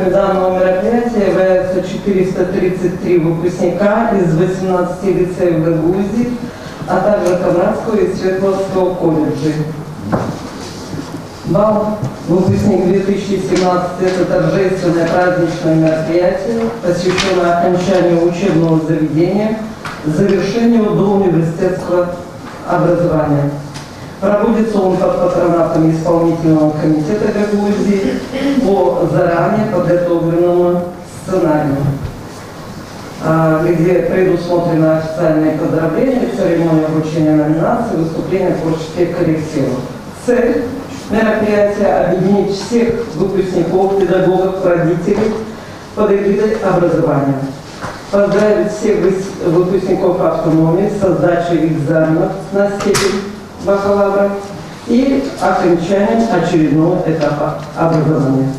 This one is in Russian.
Участниками данного мероприятия являются 433 выпускника из 18 лицеев Гагаузии, а также Камрадского и Свердловского колледжей. Бал «Выпускник 2017» – это торжественное праздничное мероприятие, посвященное окончанию учебного заведения, завершению доуниверситетского образования. Проводится он под патронатом исполнительного комитета Гагаузии по заранее подготовленному сценарию, где предусмотрено официальные поздравления, церемония вручения номинаций, выступления творческих коллективов. Цель мероприятия – объединить всех выпускников, педагогов, родителей под эгидой образования. Поздравить всех выпускников автономии с сдачей экзаменов на степень бакалавра и окончанием очередного этапа образования.